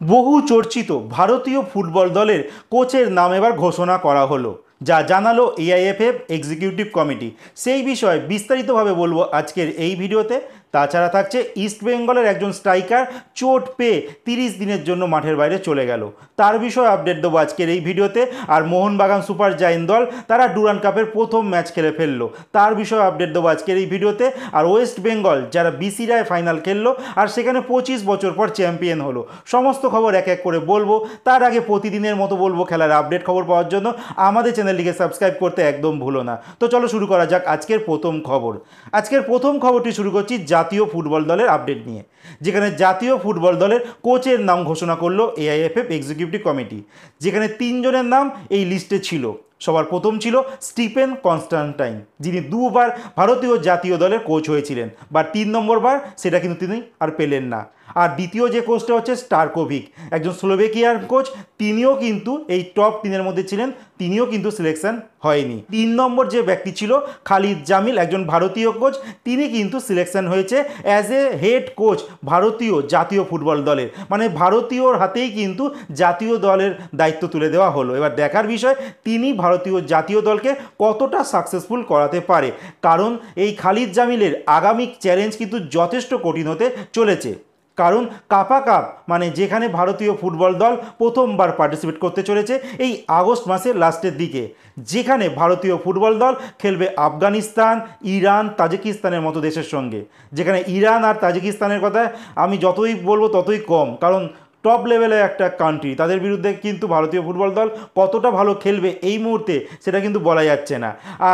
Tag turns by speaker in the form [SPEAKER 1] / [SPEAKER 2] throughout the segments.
[SPEAKER 1] বহু চর্চিত ভারতীয় ফুটবল দলের কোচের নাম এবার ঘোষণা করা হলো, যা জানালো এআইএফএফ এক্সিকিউটিভ কমিটি। সেই বিষয়ে বিস্তারিতভাবে বলবো আজকের এই ভিডিওতে। তাছাড়া থাকছে ইস্টবেঙ্গলের একজন স্ট্রাইকার চোট পেয়ে 30 দিনের জন্য মাঠের বাইরে চলে গেল, তার বিষয়ে আপডেট দেবো আজকের এই ভিডিওতে। আর মোহনবাগান সুপার জায়েন্ট দল তারা ডুরান্ড কাপের প্রথম ম্যাচ খেলে ফেললো, তার বিষয়ে আপডেট দেবো আজকের এই ভিডিওতে। আর ওয়েস্ট বেঙ্গল যারা বিসি রায় ফাইনাল খেললো আর সেখানে 25 বছর পর চ্যাম্পিয়ন হলো, সমস্ত খবর এক এক করে বলবো। তার আগে প্রতিদিনের মতো বলবো, খেলার আপডেট খবর পাওয়ার জন্য আমাদের চ্যানেলটিকে সাবস্ক্রাইব করতে একদম ভুলো না। তো চলো শুরু করা যাক আজকের প্রথম খবর। আজকের প্রথম খবরটি শুরু করছি জাতীয় ফুটবল দলের আপডেট নিয়ে, যেখানে জাতীয় ফুটবল দলের কোচের নাম ঘোষণা করলো এআইএফএফ এক্সিকিউটিভ কমিটি, যেখানে 3 জনের নাম এই লিস্টে ছিল। সবার প্রথম ছিল স্টিফেন কনস্টান্টাইন, যিনি দুবার ভারতীয় জাতীয় দলের কোচ হয়েছিলেন, বা 3 নম্বর বার সেটা কিন্তু তিনি আর পেলেন না। আর দ্বিতীয় যে কোচটা হচ্ছে স্টারকোভিক, একজন স্লোভেকিয়ার কোচ, তিনিও কিন্তু এই টপ 3-এর মধ্যে ছিলেন, তিনিও কিন্তু সিলেকশন হয়নি। 3 নম্বর যে ব্যক্তি ছিল খালিদ জামিল, একজন ভারতীয় কোচ, তিনি কিন্তু সিলেকশন হয়েছে অ্যাজ এ হেড কোচ ভারতীয় জাতীয় ফুটবল দলের, মানে ভারতীয়র হাতেই কিন্তু জাতীয় দলের দায়িত্ব তুলে দেওয়া হলো। এবার দেখার বিষয় তিনি ভারতীয় জাতীয় দলকে কতটা সাকসেসফুল করাতে পারে, কারণ এই খালিদ জামিলের আগামী চ্যালেঞ্জ কিন্তু যথেষ্ট কঠিন হতে চলেছে। কারণ কাপা কাপ, মানে যেখানে ভারতীয় ফুটবল দল প্রথমবার পার্টিসিপেট করতে চলেছে এই আগস্ট মাসের লাস্টের দিকে, যেখানে ভারতীয় ফুটবল দল খেলবে আফগানিস্তান, ইরান, তাজিকিস্তানের মতো দেশের সঙ্গে। যেখানে ইরান আর তাজিকিস্তানের কথা আমি যতই বলবো ততই কম, কারণ টপ লেভেলের একটা কান্ট্রি, তাদের বিরুদ্ধে কিন্তু ভারতীয় ফুটবল দল কতটা ভালো খেলবে এই মুহূর্তে সেটা কিন্তু বলা যাচ্ছে না।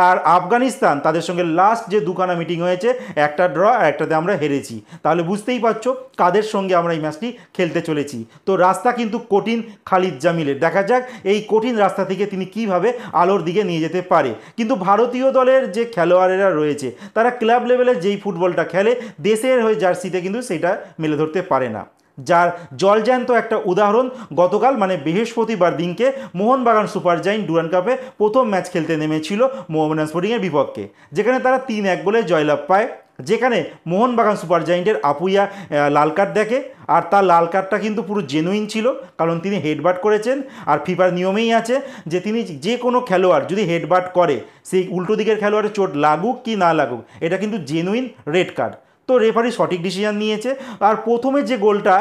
[SPEAKER 1] আর আফগানিস্তান, তাদের সঙ্গে লাস্ট যে দুখানা মিটিং হয়েছে, একটা ড্র আর একটাতে আমরা হেরেছি, তাহলে বুঝতেই পারছো কাদের সঙ্গে আমরা এই ম্যাচটি খেলতে চলেছি। তো রাস্তা কিন্তু কঠিন খালিদ জামিলের, দেখা যাক এই কঠিন রাস্তা থেকে তিনি কিভাবে আলোর দিকে নিয়ে যেতে পারে। কিন্তু ভারতীয় দলের যে খেলোয়াড়েরা রয়েছে তারা ক্লাব লেভেলের যেই ফুটবলটা খেলে, দেশের হয়ে জার্সিতে কিন্তু সেটা মেলে ধরতে পারে না। যার জলজ্যান্ত একটা উদাহরণ গতকাল মানে বৃহস্পতিবার দিনকে মোহনবাগান সুপার জায়েন্ট ডুরান্ড কাপে প্রথম ম্যাচ খেলতে নেমেছিল মোহামেডান স্পোর্টিংয়ের বিপক্ষে, যেখানে তারা 3-1 গোলে জয়লাভ পায়। যেখানে মোহনবাগান সুপার জায়েন্টের আপুইয়া লাল কার্ড দেখে, আর তার লাল কার্ডটা কিন্তু পুরো জেনুইন ছিল, কারণ তিনি হেডবাট করেছেন। আর ফিফার নিয়মেই আছে যে তিনি যে কোনো খেলোয়াড় যদি হেডবাট করে, সেই উল্টো দিকের খেলোয়াড়ের চোট লাগুক কি না লাগুক, এটা কিন্তু জেনুইন রেড কার্ড। তো রেফারি সঠিক ডিসিশন নিয়েছে। আর প্রথমে যে গোলটা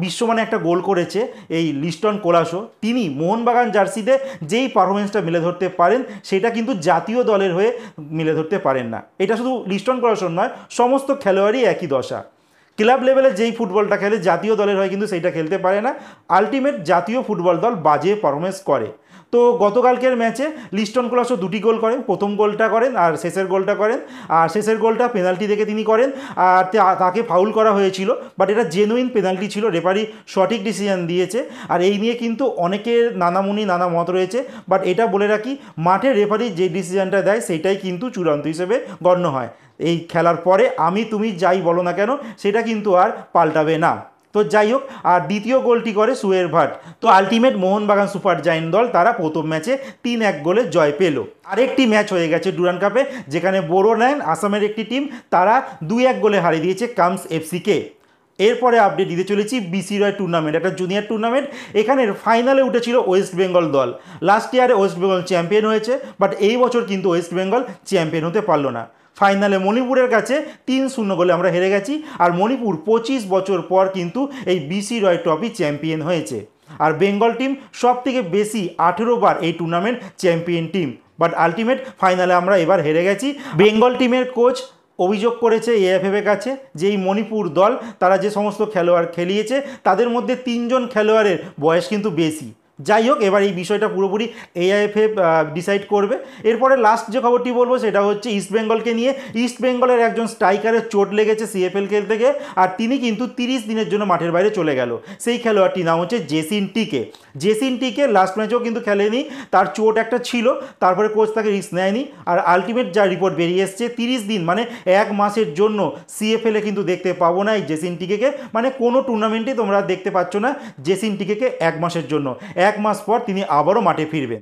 [SPEAKER 1] বিশ্বমানে একটা গোল করেছে এই লিস্টন কোলাসো, তিনি মোহনবাগান জার্সিতে যেই পারফরমেন্সটা মেলে ধরতে পারেন সেটা কিন্তু জাতীয় দলের হয়ে মেলে ধরতে পারেন না। এটা শুধু লিস্টন কোলাসোর নয়, সমস্ত খেলোয়াড়ই একই দশা। ক্লাব লেভেলে যেই ফুটবলটা খেলে জাতীয় দলের হয়ে কিন্তু সেইটা খেলতে পারে না। আলটিমেট জাতীয় ফুটবল দল বাজে পারফরমেন্স করে। তো গতকালকের ম্যাচে লিস্টন কোলাসো 2টি গোল করেন, প্রথম গোলটা করেন আর শেষের গোলটা করেন। আর শেষের গোলটা পেনাল্টি থেকে তিনি করেন, আর তাকে ফাউল করা হয়েছিল, বাট এটা জেনুইন পেনাল্টি ছিল, রেফারি সঠিক ডিসিশন দিয়েছে। আর এই নিয়ে কিন্তু অনেকের নানামুনি নানা মত রয়েছে, বাট এটা বলে রাখি, মাঠে রেফারি যে ডিসিশনটা দেয় সেইটাই কিন্তু চূড়ান্ত হিসেবে গণ্য হয়। এই খেলার পরে আমি তুমি যাই বলো না কেন সেটা কিন্তু আর পাল্টাবে না। তো যাই হোক, আর দ্বিতীয় গোলটি করে সুয়ের ভাট। তো আলটিমেট মোহনবাগান সুপার জায়েন্ট দল তারা প্রথম ম্যাচে 3-1 গোলে জয় পেল। আরেকটি ম্যাচ হয়ে গেছে ডুরান্ড কাপে, যেখানে বোরোল্যান্ড আসামের একটি টিম, তারা 2-1 গোলে হারিয়ে দিয়েছে কামস এফসিকে। এরপরে আপডেট দিতে চলেছি বিসি রয় টুর্নামেন্ট, একটা জুনিয়র টুর্নামেন্ট। এখানের ফাইনালে উঠেছিল ওয়েস্ট বেঙ্গল দল। লাস্ট ইয়ারে ওয়েস্ট বেঙ্গল চ্যাম্পিয়ন হয়েছে, বাট এই বছর কিন্তু ওয়েস্ট বেঙ্গল চ্যাম্পিয়ন হতে পারলো না। ফাইনালে মণিপুরের কাছে 3-0 গোলে আমরা হেরে গেছি। আর মণিপুর 25 বছর পর কিন্তু এই বিসি রয় ট্রফি চ্যাম্পিয়ন হয়েছে। আর বেঙ্গল টিম সব থেকে বেশি 18 বার এই tournament champion team, but ultimate ফাইনালে আমরা এবার হেরে গেছি। বেঙ্গল টিমের কোচ অভিযোগ করেছে এএফএফ এর কাছে যে এই মণিপুর দল তারা যে সমস্ত খেলোয়াড় খেলিয়েছে তাদের মধ্যে 3 জন খেলোয়াড়ের বয়স কিন্তু বেশি। যাই হোক, এবার এই বিষয়টা পুরোপুরি এআইএফএফ ডিসাইড করবে। এরপরে লাস্ট যে খবরটি বলবো সেটা হচ্ছে ইস্টবেঙ্গলকে নিয়ে। ইস্টবেঙ্গলের একজন স্ট্রাইকারের চোট লেগেছে সিএফএল খেলতে গিয়ে, আর তিনি কিন্তু 30 দিনের জন্য মাঠের বাইরে চলে গেল। সেই খেলোয়াড়টির নাম হচ্ছে জেসিন টিকে। জেসিন টিকে লাস্ট ম্যাচেও কিন্তু খেলেনি, তার চোট একটা ছিল, তারপরে কোচ তাকে রিস্ক নেয়নি। আর আলটিমেট যা রিপোর্ট বেরিয়ে এসছে 30 দিন মানে 1 মাসের জন্য সিএফএলে কিন্তু দেখতে পাবো না এই জেসিন টিকেকে, মানে কোনো টুর্নামেন্টে তোমরা দেখতে পাচ্ছ না জেসিন টিকেকে 1 মাসের জন্য। 1 মাস পর তিনি আবারও মাঠে ফিরবেন।